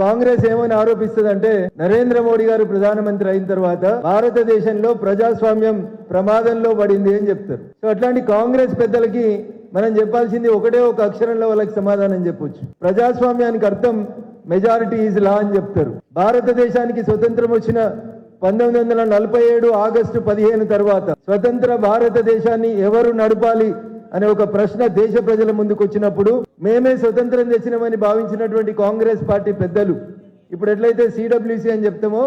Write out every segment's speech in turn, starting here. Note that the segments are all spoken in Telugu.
కాంగ్రెస్ ఏమని ఆరోపిస్తుందంటే నరేంద్ర మోడీ గారు ప్రధానమంత్రి అయిన తర్వాత భారతదేశంలో ప్రజాస్వామ్యం ప్రమాదంలో పడింది అని చెప్తారు. సో అట్లాంటి కాంగ్రెస్ పెద్దలకి మనం చెప్పాల్సింది ఒకటే ఒక అక్షరంలో వాళ్ళకి సమాధానం చెప్పొచ్చు. ప్రజాస్వామ్యానికి అర్థం మెజారిటీ ఈజ్ లా అని చెప్తారు. భారతదేశానికి స్వతంత్రం వచ్చిన 1947 ఆగస్టు 15 తర్వాత స్వతంత్ర భారతదేశాన్ని ఎవరు నడపాలి అనే ఒక ప్రశ్న దేశ ప్రజల ముందుకు వచ్చినప్పుడు మేమే స్వతంత్రం తెచ్చినామని భావించినటువంటి కాంగ్రెస్ పార్టీ పెద్దలు ఇప్పుడు ఎట్లయితే సిడబ్ల్యూసి అని చెప్తామో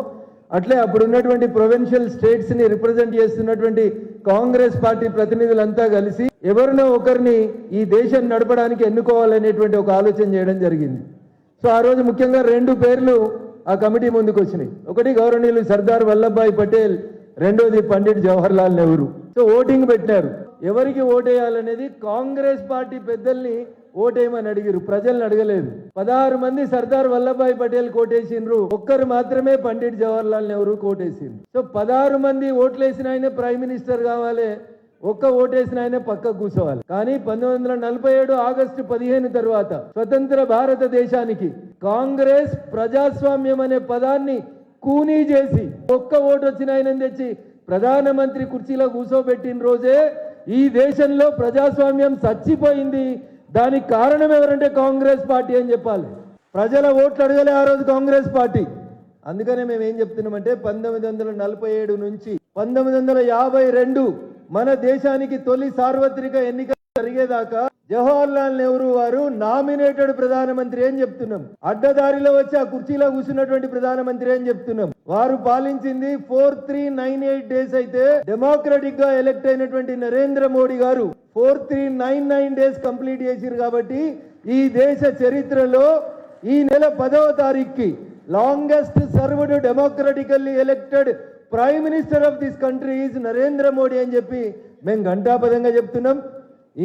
అట్లే అప్పుడు ఉన్నటువంటి ప్రొవిన్షియల్ స్టేట్స్ ని రిప్రజెంట్ చేస్తున్నటువంటి కాంగ్రెస్ పార్టీ ప్రతినిధులంతా కలిసి ఎవరినో ఒకరిని ఈ దేశం నడపడానికి ఎన్నుకోవాలనేటువంటి ఒక ఆలోచన చేయడం జరిగింది. సో ఆ రోజు ముఖ్యంగా 2 పేర్లు ఆ కమిటీ ముందుకు వచ్చినాయి. ఒకటి గౌరవనీయులు సర్దార్ వల్లభాయ్ పటేల్, రెండోది పండిట్ జవహర్ లాల్ నెహ్రూ. సో ఓటింగ్ పెట్టినారు. ఎవరికి ఓటేయాలనేది కాంగ్రెస్ పార్టీ పెద్దల్ని ఓటేయమని అడిగారు, ప్రజల్ని అడగలేదు. 16 మంది సర్దార్ వల్లభాయ్ పటేల్ కోటేసిండ్రు, ఒక్కరు మాత్రమే పండిట్ జవహర్ లాల్ నెహ్రూ కోటేసిండ్రు. సో 16 మంది ఓట్లేసిన ఆయన ప్రైమ్ మినిస్టర్ కావాలి, ఒక్క ఓటేసిన ఆయన పక్క కూర్చోవాలి. కానీ 1947 ఆగస్టు 15 తర్వాత స్వతంత్ర భారతదేశానికి కాంగ్రెస్ ప్రజాస్వామ్యం అనే పదాన్ని కూనీ చేసి ఒక్క ఓటు వచ్చిన ఆయన తెచ్చి ప్రధానమంత్రి కుర్చీలో కూర్చోబెట్టిన రోజే ఈ దేశంలో ప్రజాస్వామ్యం చచ్చిపోయింది. దానికి కారణం ఎవరంటే కాంగ్రెస్ పార్టీ అని చెప్పాలి. ప్రజల ఓట్లు అడగలే ఆ రోజు కాంగ్రెస్ పార్టీ. అందుకనే మేము ఏం చెప్తున్నామంటే 1947 నుంచి 1952 మన దేశానికి తొలి సార్వత్రిక ఎన్నిక జరిగేదాకా జవహర్ లాల్ నెహ్రూ వారు నామినేటెడ్ ప్రధానమంత్రి అని చెప్తున్నాం. అడ్డదారిలో వచ్చి ఆ కుర్చీలో కూర్చున్నటువంటి ప్రధానమంత్రి అని చెప్తున్నాం. వారు పాలించింది 4398 డేస్ అయితే డెమోక్రటిక్ గా ఎలక్ట్ అయినటువంటి నరేంద్ర మోడీ గారు 4399 డేస్ కంప్లీట్ చేసిరు. కాబట్టి ఈ దేశ చరిత్రలో ఈ నెల 10వ తారీఖుకి longest served democratically elected prime minister of this country is Narendra Modi అని చెప్పి మేము ఘంటాపదంగా చెప్తున్నాం.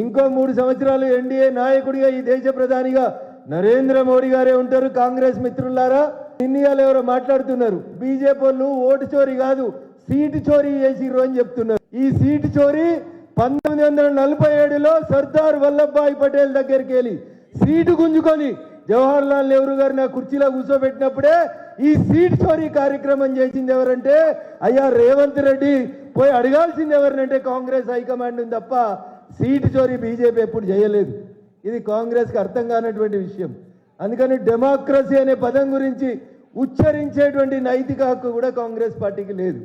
ఇంకో 3 సంవత్సరాలు ఎన్డీఏ నాయకుడిగా ఈ దేశ ప్రధానిగా నరేంద్ర మోడీ గారే ఉంటారు. కాంగ్రెస్ మిత్రులారా, ఇండియాలో ఎవరో మాట్లాడుతున్నారు, బీజేపీ వాళ్ళు ఓటు చోరీ కాదు సీటు చోరీ చేసిర్రు అని చెప్తున్నారు. ఈ సీటు చోరీ 1947లో సర్దార్ వల్లభాయ్ పటేల్ దగ్గరికి వెళ్ళి సీటు గుంజుకొని జవహర్ లాల్ నెహ్రూ గారు నా కుర్చీలో కూర్చోబెట్టినప్పుడే ఈ సీట్ చోరీ కార్యక్రమం చేసింది ఎవరంటే అయ్యా రేవంత్ రెడ్డి. పోయి అడగాల్సింది ఎవరినంటే కాంగ్రెస్ హైకమాండ్ తప్ప సీటు చోరీ బీజేపీ ఎప్పుడు చేయలేదు. ఇది కాంగ్రెస్కి అర్థం కానటువంటి విషయం. అందుకని డెమోక్రసీ అనే పదం గురించి ఉచ్చరించేటువంటి నైతిక హక్కు కూడా కాంగ్రెస్ పార్టీకి లేదు.